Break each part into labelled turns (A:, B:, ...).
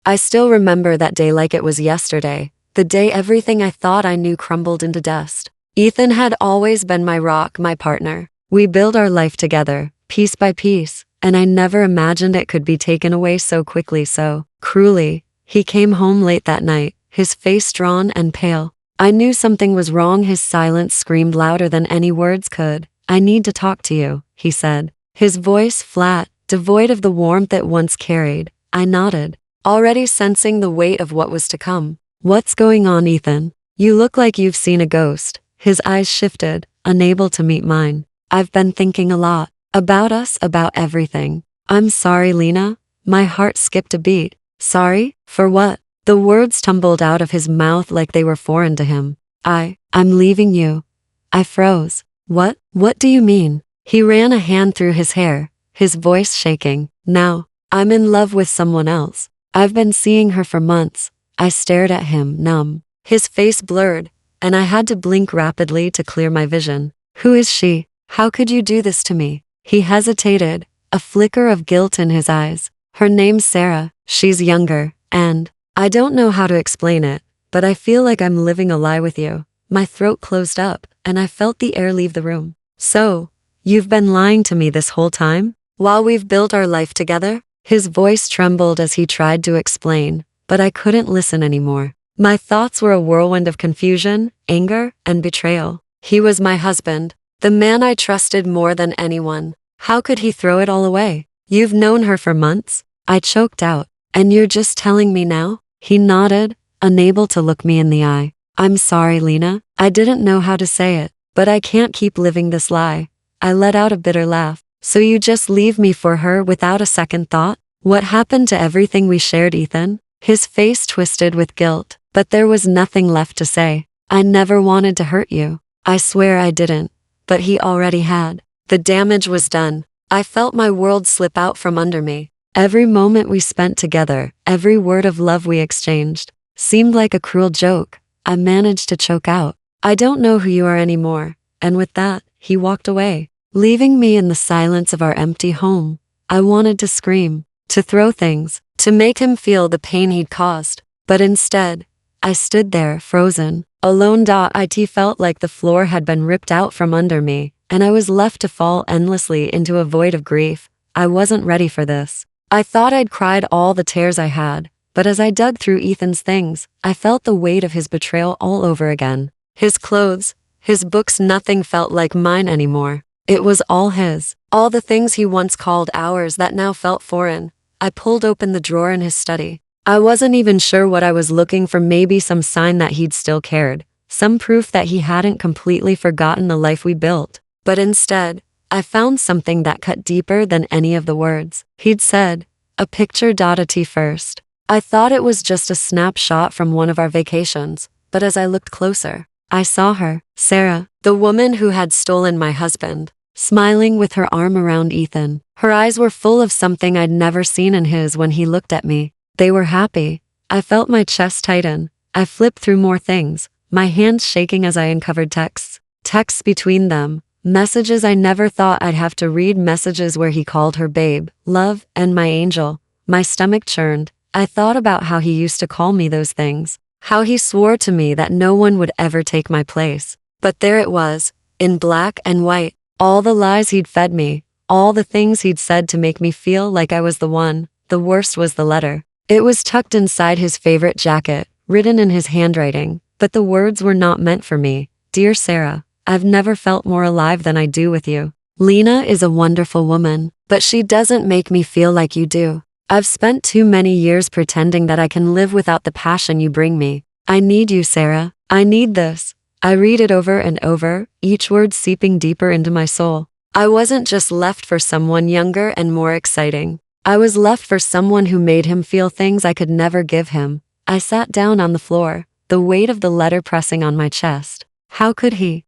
A: I still remember that day like it was yesterday, the day everything I thought I knew crumbled into dust. Ethan had always been my rock, my partner. We built our life together, piece by piece, and I never imagined it could be taken away so quickly, so cruelly. He came home late that night, his face drawn and pale. I knew something was wrong. His silence screamed louder than any words could. "I need to talk to you," he said. His voice flat, devoid of the warmth it once carried. I nodded, already sensing the weight of what was to come. "What's going on, Ethan? You look like you've seen a ghost." His eyes shifted, unable to meet mine. "I've been thinking a lot. About us, about everything." "I'm sorry, Lena." My heart skipped a beat. "Sorry? For what?" The words tumbled out of his mouth like they were foreign to him. I'm leaving you." I froze. What do you mean?" He ran a hand through his hair, his voice shaking. "Now, I'm in love with someone else. I've been seeing her for months." I stared at him, numb. His face blurred, and I had to blink rapidly to clear my vision. "Who is she? How could you do this to me?" He hesitated, a flicker of guilt in his eyes. "Her name's Sarah. She's younger, and I don't know how to explain it, but I feel like I'm living a lie with you." My throat closed up, and I felt the air leave the room. "So, you've been lying to me this whole time? While we've built our life together?" His voice trembled as he tried to explain, but I couldn't listen anymore. My thoughts were a whirlwind of confusion, anger, and betrayal. He was my husband, the man I trusted more than anyone. How could he throw it all away? "You've known her for months?" I choked out. "And you're just telling me now?" He nodded, unable to look me in the eye. "I'm sorry, Lena. I didn't know how to say it, but I can't keep living this lie." I let out a bitter laugh. "So you just leave me for her without a second thought? What happened to everything we shared, Ethan?" His face twisted with guilt, but there was nothing left to say. "I never wanted to hurt you. I swear I didn't." But he already had. The damage was done. I felt my world slip out from under me. Every moment we spent together, every word of love we exchanged, seemed like a cruel joke. I managed to choke out, "I don't know who you are anymore." And with that, he walked away, leaving me in the silence of our empty home. I wanted to scream, to throw things, to make him feel the pain he'd caused. But instead, I stood there, frozen, alone. It felt like the floor had been ripped out from under me, and I was left to fall endlessly into a void of grief. I wasn't ready for this. I thought I'd cried all the tears I had, but as I dug through Ethan's things, I felt the weight of his betrayal all over again. His clothes, his books, nothing felt like mine anymore. It was all his. All the things he once called ours that now felt foreign. I pulled open the drawer in his study. I wasn't even sure what I was looking for, maybe some sign that he'd still cared, some proof that he hadn't completely forgotten the life we built. But instead, I found something that cut deeper than any of the words he'd said. A picture. At first, I thought it was just a snapshot from one of our vacations, but as I looked closer, I saw her, Sarah, the woman who had stolen my husband, smiling with her arm around Ethan. Her eyes were full of something I'd never seen in his when he looked at me. They were happy. I felt my chest tighten. I flipped through more things, my hands shaking as I uncovered texts between them. Messages I never thought I'd have to read, messages where he called her babe, love, and my angel. My stomach churned. I thought about how he used to call me those things, how he swore to me that no one would ever take my place. But there it was, in black and white, all the lies he'd fed me, all the things he'd said to make me feel like I was the one. The worst was the letter. It was tucked inside his favorite jacket, written in his handwriting, but the words were not meant for me. "Dear Sarah, I've never felt more alive than I do with you. Lena is a wonderful woman, but she doesn't make me feel like you do. I've spent too many years pretending that I can live without the passion you bring me. I need you, Sarah. I need this." I read it over and over, each word seeping deeper into my soul. I wasn't just left for someone younger and more exciting. I was left for someone who made him feel things I could never give him. I sat down on the floor, the weight of the letter pressing on my chest. How could he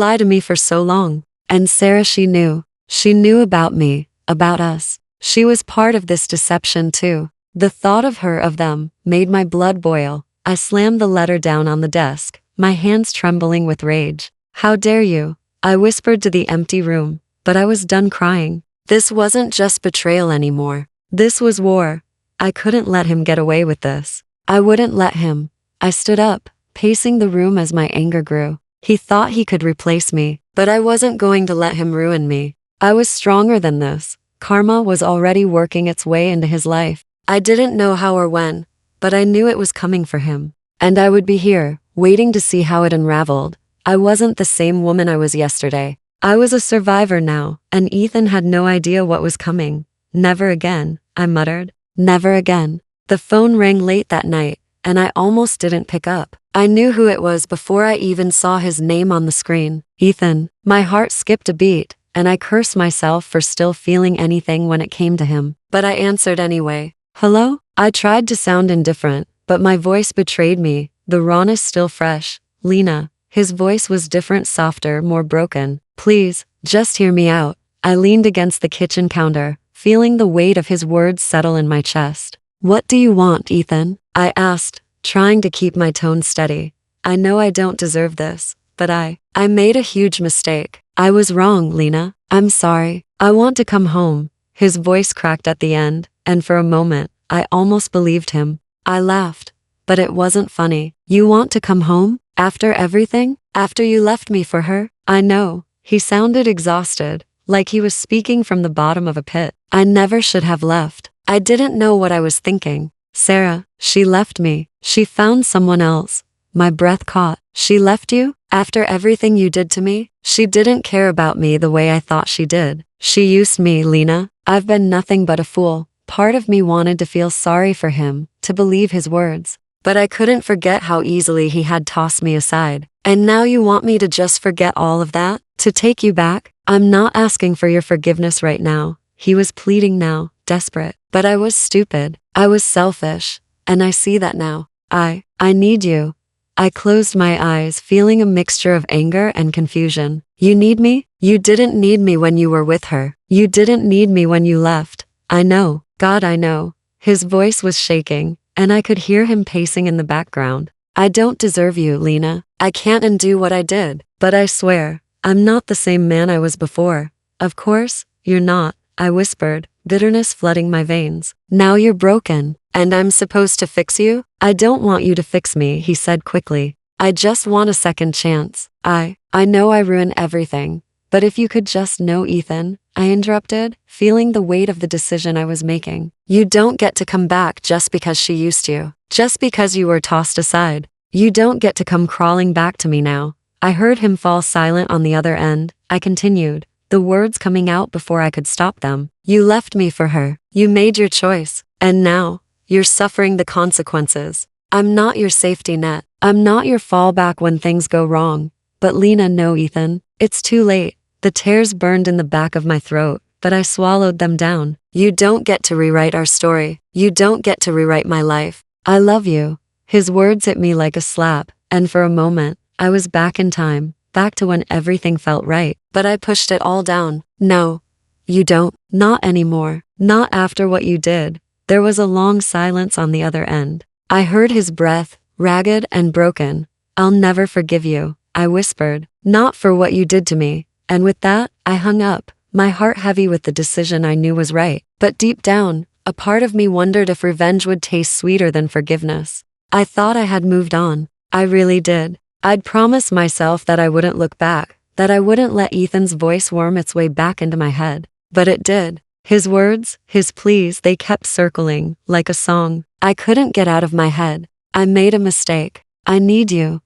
A: lie to me for so long? And Sarah, she knew. She knew about me, about us. She was part of this deception too. The thought of her, of them, made my blood boil. I slammed the letter down on the desk, my hands trembling with rage. "How dare you?" I whispered to the empty room, but I was done crying. This wasn't just betrayal anymore. This was war. I couldn't let him get away with this. I wouldn't let him. I stood up, pacing the room as my anger grew. He thought he could replace me, but I wasn't going to let him ruin me. I was stronger than this. Karma was already working its way into his life. I didn't know how or when, but I knew it was coming for him. And I would be here, waiting to see how it unraveled. I wasn't the same woman I was yesterday. I was a survivor now, and Ethan had no idea what was coming. Never again, I muttered. Never again. The phone rang late that night, and I almost didn't pick up. I knew who it was before I even saw his name on the screen. Ethan. My heart skipped a beat, and I cursed myself for still feeling anything when it came to him. But I answered anyway. Hello? I tried to sound indifferent, but my voice betrayed me, the rawness still fresh. Lena. His voice was different, softer, more broken. Please, just hear me out. I leaned against the kitchen counter, feeling the weight of his words settle in my chest. What do you want, Ethan? I asked, trying to keep my tone steady. I know I don't deserve this, but I made a huge mistake. I was wrong, Lena. I'm sorry. I want to come home. His voice cracked at the end, and for a moment, I almost believed him. I laughed, but it wasn't funny. You want to come home? After everything? After you left me for her? I know. He sounded exhausted, like he was speaking from the bottom of a pit. I never should have left. I didn't know what I was thinking. Sarah, she left me. She found someone else. My breath caught. She left you? After everything you did to me? She didn't care about me the way I thought she did. She used me, Lena. I've been nothing but a fool. Part of me wanted to feel sorry for him, to believe his words. But I couldn't forget how easily he had tossed me aside. And now you want me to just forget all of that? To take you back? I'm not asking for your forgiveness right now. He was pleading now, desperate. But I was stupid. I was selfish. And I see that now. I need you. I closed my eyes, feeling a mixture of anger and confusion. You need me? You didn't need me when you were with her. You didn't need me when you left. I know. God, I know. His voice was shaking, and I could hear him pacing in the background. I don't deserve you, Lena. I can't undo what I did. But I swear, I'm not the same man I was before. Of course, you're not, I whispered, bitterness flooding my veins. Now you're broken, and I'm supposed to fix you? I don't want you to fix me, he said quickly. I just want a second chance. I know I ruined everything. But if you could just know, Ethan, I interrupted, feeling the weight of the decision I was making. You don't get to come back just because she used you. Just because you were tossed aside. You don't get to come crawling back to me now. I heard him fall silent on the other end. I continued, the words coming out before I could stop them. You left me for her. You made your choice. And now, you're suffering the consequences. I'm not your safety net. I'm not your fallback when things go wrong. But Lena, no, Ethan. It's too late. The tears burned in the back of my throat, but I swallowed them down. You don't get to rewrite our story. You don't get to rewrite my life. I love you. His words hit me like a slap, and for a moment, I was back in time, back to when everything felt right. But I pushed it all down. No, you don't. Not anymore. Not after what you did. There was a long silence on the other end. I heard his breath, ragged and broken. I'll never forgive you, I whispered. Not for what you did to me. And with that, I hung up, my heart heavy with the decision I knew was right. But deep down, a part of me wondered if revenge would taste sweeter than forgiveness. I thought I had moved on. I really did. I'd promised myself that I wouldn't look back, that I wouldn't let Ethan's voice worm its way back into my head. But it did. His words, his pleas, they kept circling, like a song. I couldn't get out of my head. I made a mistake. I need you.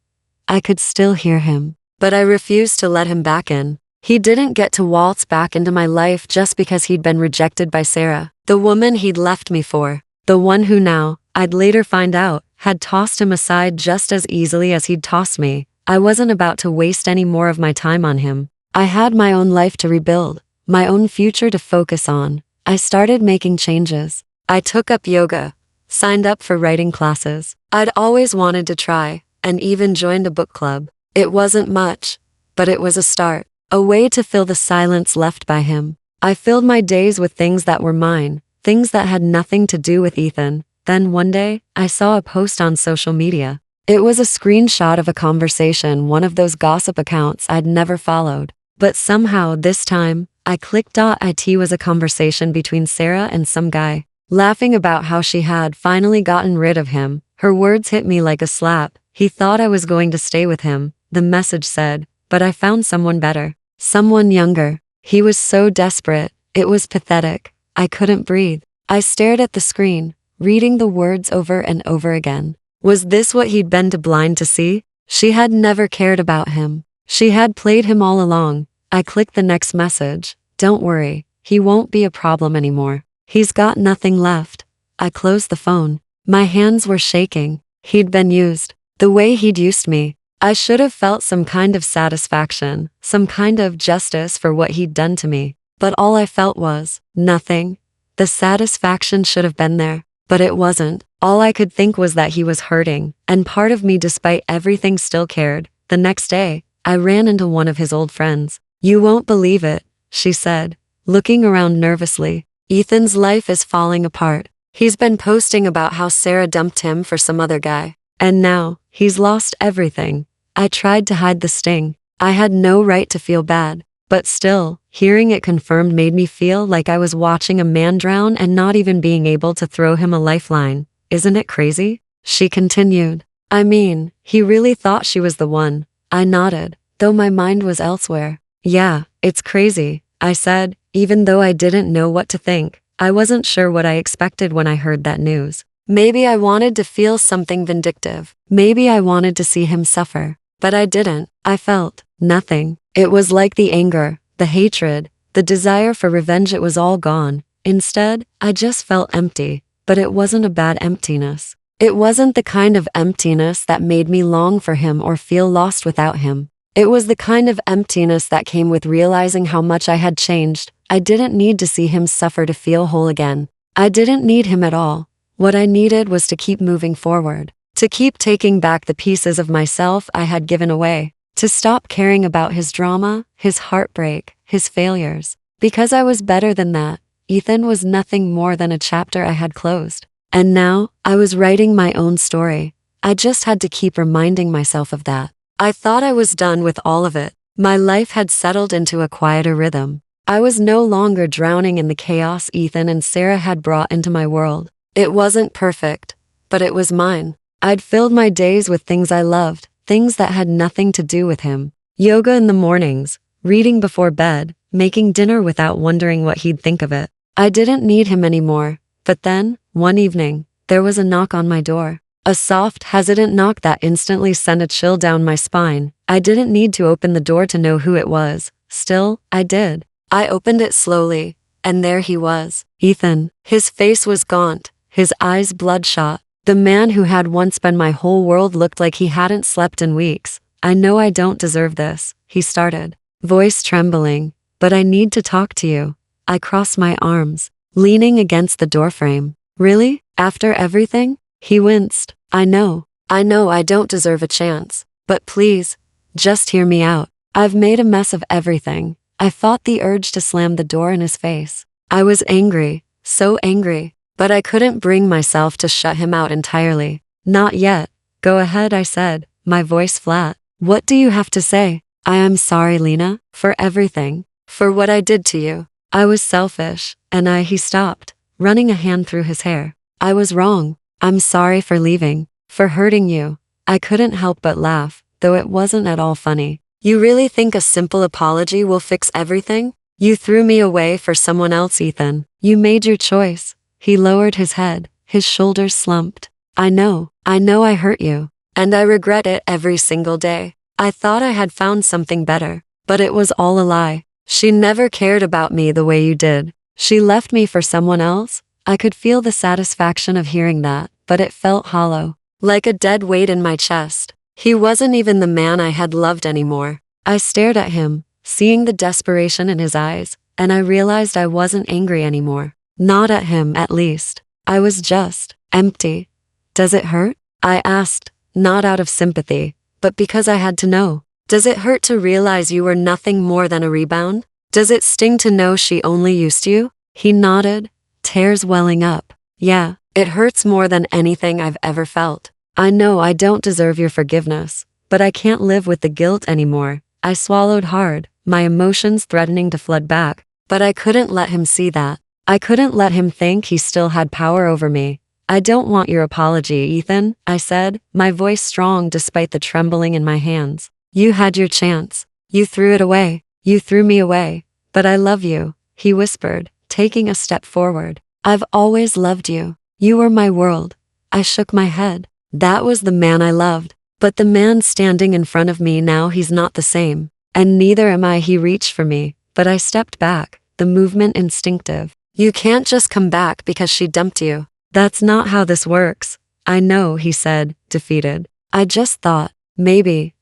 A: I could still hear him. But I refused to let him back in. He didn't get to waltz back into my life just because he'd been rejected by Sarah, the woman he'd left me for, the one who now, I'd later find out, had tossed him aside just as easily as he'd tossed me. I wasn't about to waste any more of my time on him. I had my own life to rebuild, my own future to focus on. I started making changes. I took up yoga, signed up for writing classes. I'd always wanted to try, and even joined a book club. It wasn't much, but it was a start. A way to fill the silence left by him. I filled my days with things that were mine, things that had nothing to do with Ethan. Then one day, I saw a post on social media. It was a screenshot of a conversation, one of those gossip accounts I'd never followed. But somehow, this time, I clicked. It was a conversation between Sarah and some guy. laughing about how she had finally gotten rid of him. Her words hit me like a slap. He thought I was going to stay with him, the message said, but I found someone better, someone younger. He was so desperate. It was pathetic. I couldn't breathe. I stared at the screen, reading the words over and over again. Was this what he'd been too blind to see? She had never cared about him. She had played him all along. I clicked the next message. Don't worry, he won't be a problem anymore. He's got nothing left. I closed the phone. My hands were shaking. He'd been used. The way he'd used me. I should have felt some kind of satisfaction, some kind of justice for what he'd done to me. But all I felt was nothing. The satisfaction should have been there, but it wasn't. All I could think was that he was hurting, and part of me, despite everything, still cared. The next day, I ran into one of his old friends. You won't believe it, she said, looking around nervously. Ethan's life is falling apart. He's been posting about how Sarah dumped him for some other guy. And now, he's lost everything. I tried to hide the sting. I had no right to feel bad. But still, hearing it confirmed made me feel like I was watching a man drown and not even being able to throw him a lifeline. Isn't it crazy? She continued. I mean, he really thought she was the one. I nodded, though my mind was elsewhere. Yeah, it's crazy, I said, even though I didn't know what to think. I wasn't sure what I expected when I heard that news. Maybe I wanted to feel something vindictive. Maybe I wanted to see him suffer. But I didn't. I felt nothing. It was like the anger, the hatred, the desire for revenge. It was all gone. Instead, I just felt empty. But it wasn't a bad emptiness. It wasn't the kind of emptiness that made me long for him or feel lost without him. It was the kind of emptiness that came with realizing how much I had changed. I didn't need to see him suffer to feel whole again. I didn't need him at all. What I needed was to keep moving forward, to keep taking back the pieces of myself I had given away, to stop caring about his drama, his heartbreak, his failures. Because I was better than that. Ethan was nothing more than a chapter I had closed. And now, I was writing my own story. I just had to keep reminding myself of that. I thought I was done with all of it. My life had settled into a quieter rhythm. I was no longer drowning in the chaos Ethan and Sarah had brought into my world. It wasn't perfect, but it was mine. I'd filled my days with things I loved, things that had nothing to do with him. Yoga in the mornings, reading before bed, making dinner without wondering what he'd think of it. I didn't need him anymore. But then, one evening, there was a knock on my door. A soft, hesitant knock that instantly sent a chill down my spine. I didn't need to open the door to know who it was. Still, I did. I opened it slowly, and there he was. Ethan. His face was gaunt, his eyes bloodshot. The man who had once been my whole world looked like he hadn't slept in weeks. I know I don't deserve this, he started, voice trembling, but I need to talk to you. I crossed my arms, leaning against the doorframe. Really? After everything? He winced. I know I don't deserve a chance. But please, just hear me out. I've made a mess of everything. I fought the urge to slam the door in his face. I was angry, so angry, but I couldn't bring myself to shut him out entirely. Not yet. Go ahead, I said, my voice flat. What do you have to say? I am sorry, Lena, for everything. For what I did to you. I was selfish, and he stopped, running a hand through his hair. I was wrong. I'm sorry for leaving, for hurting you. I couldn't help but laugh, though it wasn't at all funny. You really think a simple apology will fix everything? You threw me away for someone else, Ethan. You made your choice. He lowered his head, his shoulders slumped. I know I hurt you. And I regret it every single day. I thought I had found something better, but it was all a lie. She never cared about me the way you did. She left me for someone else. I could feel the satisfaction of hearing that, but it felt hollow, like a dead weight in my chest. He wasn't even the man I had loved anymore. I stared at him, seeing the desperation in his eyes, and I realized I wasn't angry anymore. Not at him, at least. I was just empty. Does it hurt? I asked, not out of sympathy, but because I had to know. Does it hurt to realize you were nothing more than a rebound? Does it sting to know she only used you? He nodded, tears welling up. Yeah, it hurts more than anything I've ever felt. I know I don't deserve your forgiveness, but I can't live with the guilt anymore. I swallowed hard, my emotions threatening to flood back, but I couldn't let him see that. I couldn't let him think he still had power over me. I don't want your apology, Ethan, I said, my voice strong despite the trembling in my hands. You had your chance. You threw it away. You threw me away. But I love you, he whispered, taking a step forward. I've always loved you. You were my world. I shook my head. That was the man I loved. But the man standing in front of me now, he's not the same. And neither am I. He reached for me, but I stepped back, the movement instinctive. You can't just come back because she dumped you. That's not how this works. I know, he said, defeated. I just thought, maybe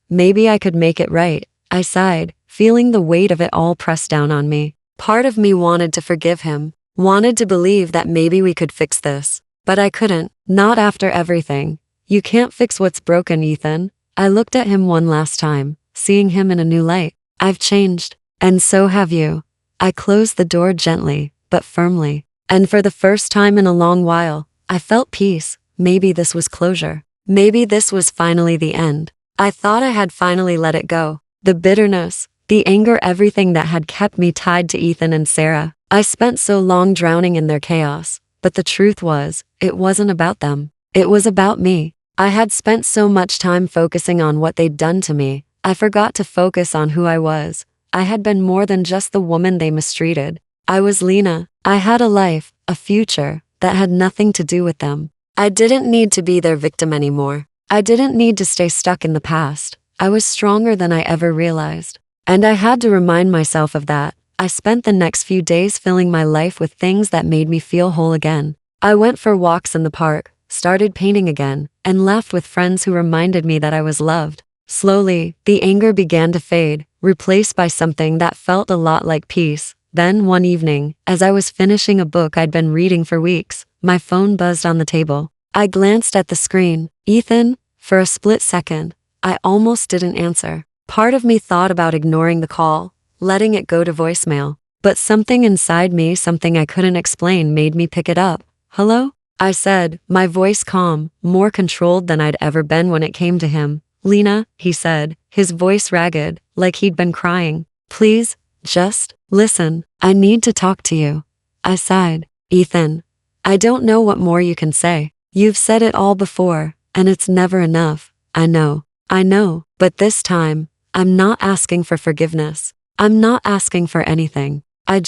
A: I could make it right. I sighed, feeling the weight of it all press down on me. Part of me wanted to forgive him, wanted to believe that maybe we could fix this. But I couldn't, not after everything. You can't fix what's broken, Ethan. I looked at him one last time, seeing him in a new light. I've changed, and so have you. I closed the door gently, but firmly. And for the first time in a long while, I felt peace. Maybe this was closure. Maybe this was finally the end. I thought I had finally let it go. The bitterness, the anger, everything that had kept me tied to Ethan and Sarah. I spent so long drowning in their chaos. But the truth was, it wasn't about them. It was about me. I had spent so much time focusing on what they'd done to me. I forgot to focus on who I was. I had been more than just the woman they mistreated. I was Lena. I had a life, a future, that had nothing to do with them. I didn't need to be their victim anymore. I didn't need to stay stuck in the past. I was stronger than I ever realized. And I had to remind myself of that. I spent the next few days filling my life with things that made me feel whole again. I went for walks in the park, started painting again, and laughed with friends who reminded me that I was loved. Slowly, the anger began to fade, replaced by something that felt a lot like peace. Then one evening, as I was finishing a book I'd been reading for weeks, my phone buzzed on the table. I glanced at the screen. Ethan, for a split second, I almost didn't answer. Part of me thought about ignoring the call, letting it go to voicemail. But something inside me, something I couldn't explain, made me pick it up. Hello? I said, my voice calm, more controlled than I'd ever been when it came to him. Lena, he said, his voice ragged, like he'd been crying. Please, just listen. I need to talk to you. I sighed. Ethan, I don't know what more you can say. You've said it all before, and it's never enough. I know, but this time, I'm not asking for forgiveness. I'm not asking for anything. I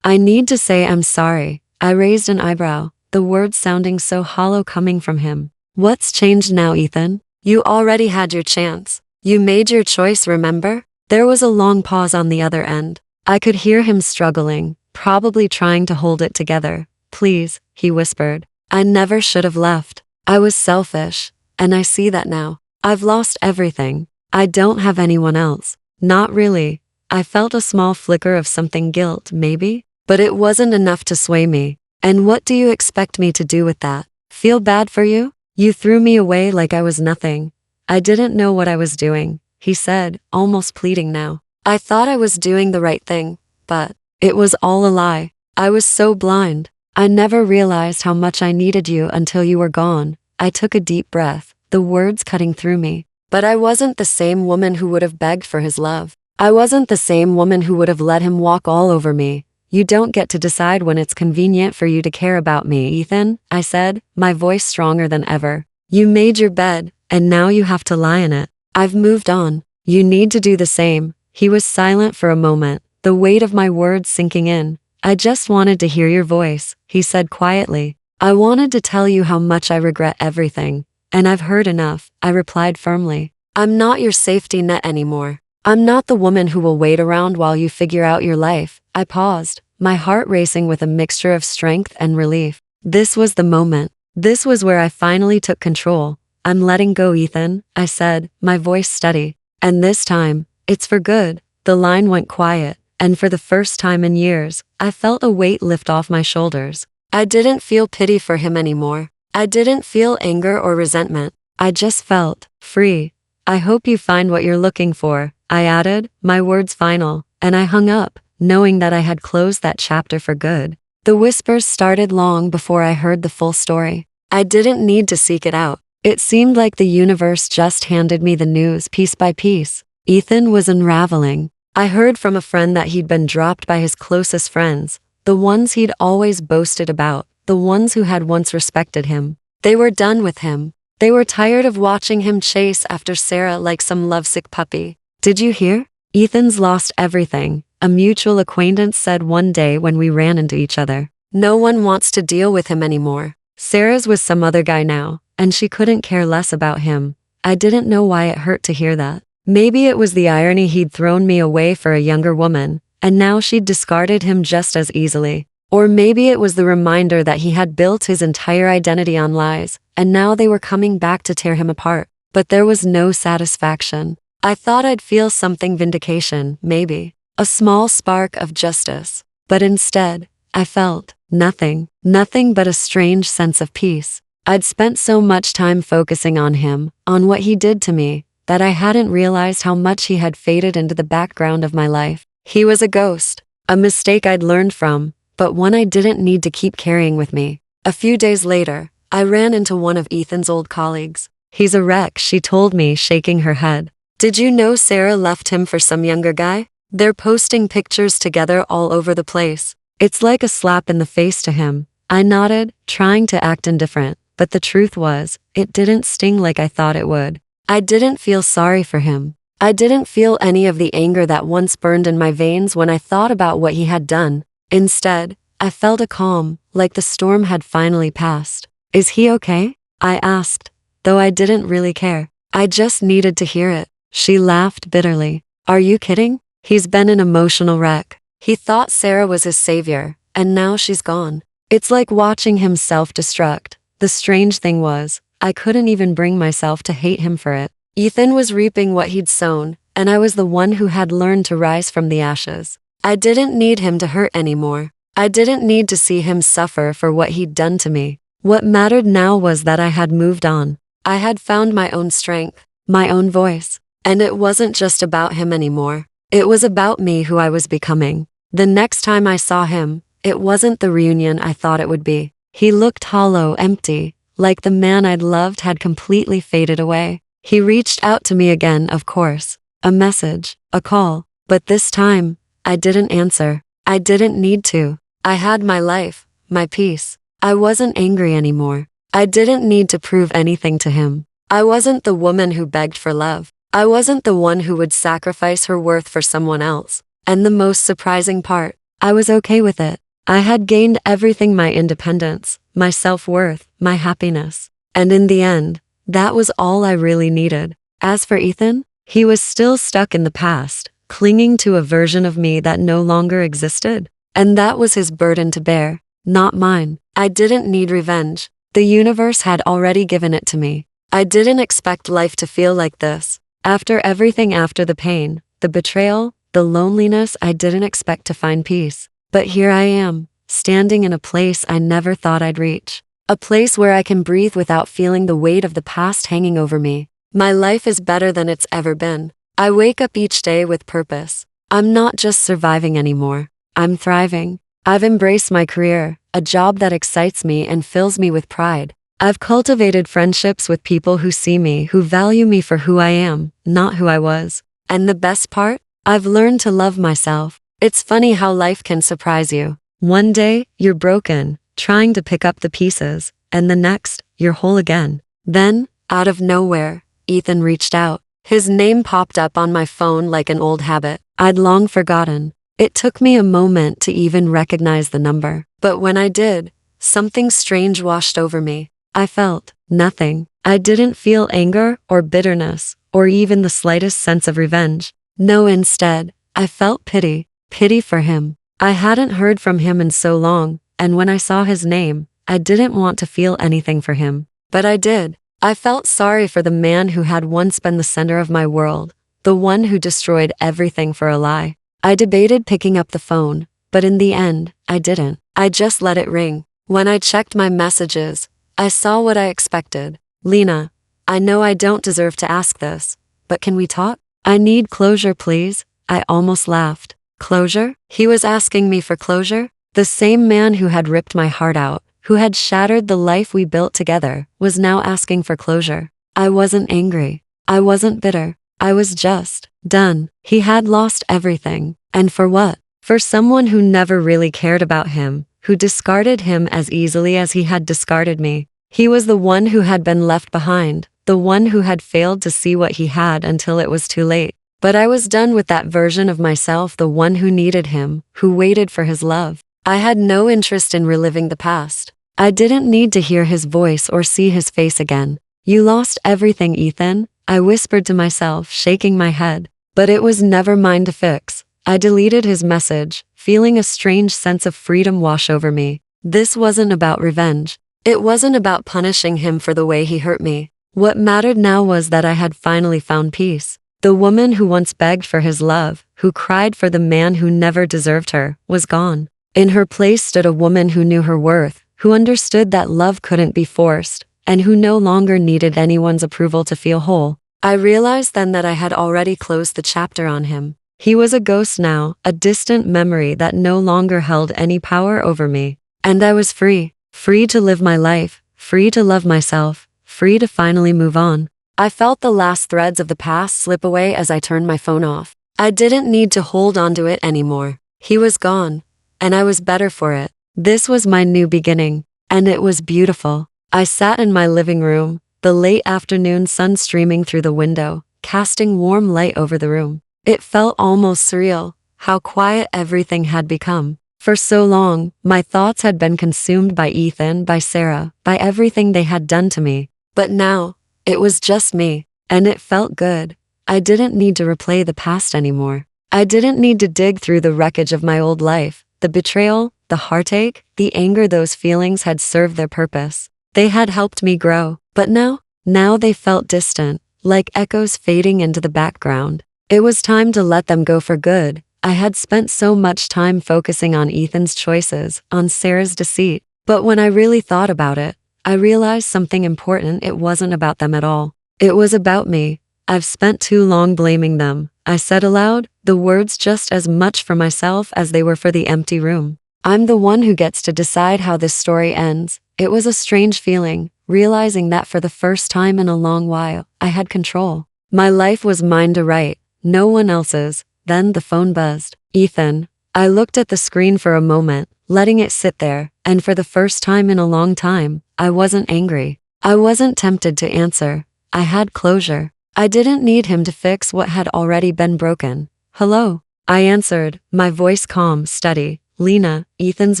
A: need to say I'm sorry. I raised an eyebrow, the words sounding so hollow coming from him. What's changed now, Ethan? You already had your chance. You made your choice, remember? There was a long pause on the other end. I could hear him struggling, probably trying to hold it together. Please, he whispered. I never should have left. I was selfish, and I see that now. I've lost everything. I don't have anyone else. Not really. I felt a small flicker of something, guilt, maybe? But it wasn't enough to sway me. And what do you expect me to do with that? Feel bad for you? You threw me away like I was nothing. I didn't know what I was doing, he said, almost pleading now. I thought I was doing the right thing, but it was all a lie. I was so blind. I never realized how much I needed you until you were gone. I took a deep breath, the words cutting through me. But I wasn't the same woman who would have begged for his love. I wasn't the same woman who would have let him walk all over me. You don't get to decide when it's convenient for you to care about me, Ethan, I said, my voice stronger than ever. You made your bed, and now you have to lie in it. I've moved on. You need to do the same. He was silent for a moment, the weight of my words sinking in. I just wanted to hear your voice, he said quietly. I wanted to tell you how much I regret everything. And I've heard enough, I replied firmly. I'm not your safety net anymore. I'm not the woman who will wait around while you figure out your life. I paused, my heart racing with a mixture of strength and relief. This was the moment. This was where I finally took control. I'm letting go, Ethan, I said, my voice steady. And this time, it's for good. The line went quiet, and for the first time in years, I felt a weight lift off my shoulders. I didn't feel pity for him anymore. I didn't feel anger or resentment. I just felt free. I hope you find what you're looking for, I added, my words final, and I hung up, knowing that I had closed that chapter for good. The whispers started long before I heard the full story. I didn't need to seek it out. It seemed like the universe just handed me the news piece by piece. Ethan was unraveling. I heard from a friend that he'd been dropped by his closest friends, the ones he'd always boasted about, the ones who had once respected him. They were done with him. They were tired of watching him chase after Sarah like some lovesick puppy. "Did you hear? Ethan's lost everything," a mutual acquaintance said one day when we ran into each other. "No one wants to deal with him anymore. Sarah's with some other guy now, and she couldn't care less about him." I didn't know why it hurt to hear that. Maybe it was the irony he'd thrown me away for a younger woman, and now she'd discarded him just as easily. Or maybe it was the reminder that he had built his entire identity on lies, and now they were coming back to tear him apart. But there was no satisfaction. I thought I'd feel something, vindication, maybe. A small spark of justice. But instead, I felt nothing. Nothing but a strange sense of peace. I'd spent so much time focusing on him, on what he did to me, that I hadn't realized how much he had faded into the background of my life. He was a ghost, a mistake I'd learned from, but one I didn't need to keep carrying with me. A few days later, I ran into one of Ethan's old colleagues. "He's a wreck," she told me, shaking her head. "Did you know Sarah left him for some younger guy? They're posting pictures together all over the place. It's like a slap in the face to him." I nodded, trying to act indifferent, but the truth was, it didn't sting like I thought it would. I didn't feel sorry for him. I didn't feel any of the anger that once burned in my veins when I thought about what he had done. Instead, I felt a calm, like the storm had finally passed. "Is he okay?" I asked, though I didn't really care. I just needed to hear it. She laughed bitterly. "Are you kidding? He's been an emotional wreck. He thought Sarah was his savior, and now she's gone. It's like watching him self-destruct." The strange thing was, I couldn't even bring myself to hate him for it. Ethan was reaping what he'd sown, and I was the one who had learned to rise from the ashes. I didn't need him to hurt anymore. I didn't need to see him suffer for what he'd done to me. What mattered now was that I had moved on. I had found my own strength, my own voice, and it wasn't just about him anymore. It was about me, who I was becoming. The next time I saw him, it wasn't the reunion I thought it would be. He looked hollow, empty, like the man I'd loved had completely faded away. He reached out to me again, of course. A message, a call. But this time, I didn't answer. I didn't need to. I had my life, my peace. I wasn't angry anymore. I didn't need to prove anything to him. I wasn't the woman who begged for love. I wasn't the one who would sacrifice her worth for someone else. And the most surprising part, I was okay with it. I had gained everything: my independence, my self-worth, my happiness. And in the end, that was all I really needed. As for Ethan, he was still stuck in the past, clinging to a version of me that no longer existed. And that was his burden to bear, not mine. I didn't need revenge. The universe had already given it to me. I didn't expect life to feel like this. After everything, after the pain, the betrayal, the loneliness, I didn't expect to find peace. But here I am, standing in a place I never thought I'd reach. A place where I can breathe without feeling the weight of the past hanging over me. My life is better than it's ever been. I wake up each day with purpose. I'm not just surviving anymore. I'm thriving. I've embraced my career, a job that excites me and fills me with pride. I've cultivated friendships with people who see me, who value me for who I am, not who I was. And the best part? I've learned to love myself. It's funny how life can surprise you. One day, you're broken, trying to pick up the pieces, and the next, you're whole again. Then, out of nowhere, Ethan reached out. His name popped up on my phone like an old habit I'd long forgotten. It took me a moment to even recognize the number. But when I did, something strange washed over me. I felt nothing. I didn't feel anger or bitterness or even the slightest sense of revenge. No, instead, I felt pity. Pity for him. I hadn't heard from him in so long, and when I saw his name, I didn't want to feel anything for him. But I did. I felt sorry for the man who had once been the center of my world, the one who destroyed everything for a lie. I debated picking up the phone, but in the end, I didn't. I just let it ring. When I checked my messages, I saw what I expected. "Lena, I know I don't deserve to ask this, but can we talk? I need closure, please." I almost laughed. Closure? He was asking me for closure? The same man who had ripped my heart out, who had shattered the life we built together, was now asking for closure. I wasn't angry. I wasn't bitter. I was just done. He had lost everything. And for what? For someone who never really cared about him, who discarded him as easily as he had discarded me. He was the one who had been left behind, the one who had failed to see what he had until it was too late. But I was done with that version of myself, the one who needed him, who waited for his love. I had no interest in reliving the past. I didn't need to hear his voice or see his face again. You lost everything, Ethan, I whispered to myself, shaking my head. But it was never mine to fix. I deleted his message, feeling a strange sense of freedom wash over me. This wasn't about revenge. It wasn't about punishing him for the way he hurt me. What mattered now was that I had finally found peace. The woman who once begged for his love, who cried for the man who never deserved her, was gone. In her place stood a woman who knew her worth, who understood that love couldn't be forced, and who no longer needed anyone's approval to feel whole. I realized then that I had already closed the chapter on him. He was a ghost now, a distant memory that no longer held any power over me. And I was free. Free to live my life, free to love myself, free to finally move on. I felt the last threads of the past slip away as I turned my phone off. I didn't need to hold onto it anymore. He was gone, and I was better for it. This was my new beginning, and it was beautiful. I sat in my living room, the late afternoon sun streaming through the window, casting warm light over the room. It felt almost surreal, how quiet everything had become. For so long, my thoughts had been consumed by Ethan, by Sarah, by everything they had done to me. But now, it was just me, and it felt good. I didn't need to replay the past anymore. I didn't need to dig through the wreckage of my old life. The betrayal, the heartache, the anger, those feelings had served their purpose. They had helped me grow. But now they felt distant, like echoes fading into the background. It was time to let them go for good. I had spent so much time focusing on Ethan's choices, on Sarah's deceit. But when I really thought about it, I realized something important. It wasn't about them at all. It was about me. I've spent too long blaming them. I said aloud, the words just as much for myself as they were for the empty room. I'm the one who gets to decide how this story ends. It was a strange feeling, realizing that for the first time in a long while, I had control. My life was mine to write, no one else's. Then the phone buzzed. Ethan. I looked at the screen for a moment, letting it sit there, and for the first time in a long time, I wasn't angry. I wasn't tempted to answer. I had closure. I didn't need him to fix what had already been broken. Hello? I answered, my voice calm, steady. Lena. Ethan's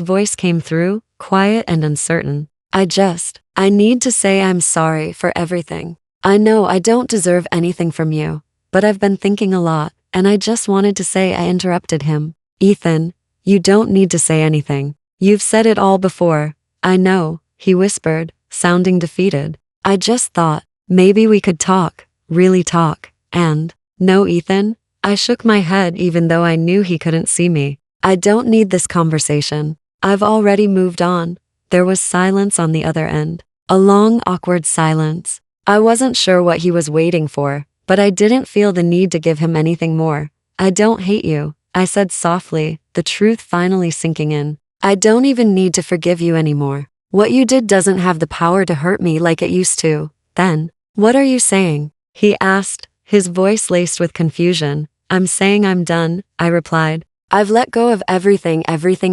A: voice came through, quiet and uncertain. I need to say I'm sorry for everything. I know I don't deserve anything from you, but I've been thinking a lot, and I just wanted to say. I interrupted him. Ethan, you don't need to say anything. You've said it all before. I know, he whispered, sounding defeated. I just thought, maybe we could talk, really talk. And, no, Ethan. I shook my head even though I knew he couldn't see me. I don't need this conversation. I've already moved on. There was silence on the other end. A long, awkward silence. I wasn't sure what he was waiting for, but I didn't feel the need to give him anything more. I don't hate you, I said softly, the truth finally sinking in. I don't even need to forgive you anymore. What you did doesn't have the power to hurt me like it used to. Then, what are you saying? He asked, his voice laced with confusion. I'm saying I'm done, I replied. I've let go of everything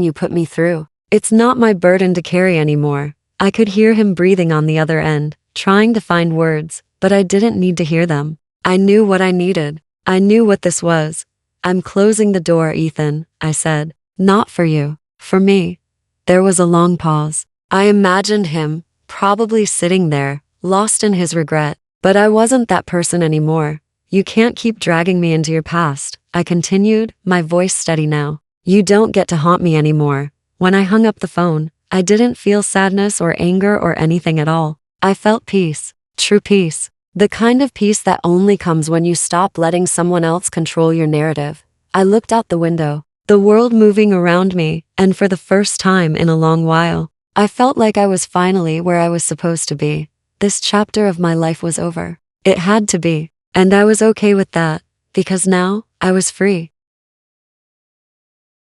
A: you put me through. It's not my burden to carry anymore. I could hear him breathing on the other end, trying to find words, but I didn't need to hear them. I knew what I needed. I knew what this was. I'm closing the door, Ethan, I said. Not for you, for me. There was a long pause. I imagined him, probably sitting there, lost in his regret. But I wasn't that person anymore. You can't keep dragging me into your past, I continued, my voice steady now. You don't get to haunt me anymore. When I hung up the phone, I didn't feel sadness or anger or anything at all. I felt peace, true peace. The kind of peace that only comes when you stop letting someone else control your narrative. I looked out the window, the world moving around me, and for the first time in a long while, I felt like I was finally where I was supposed to be. This chapter of my life was over. It had to be, and I was okay with that, because now, I was free.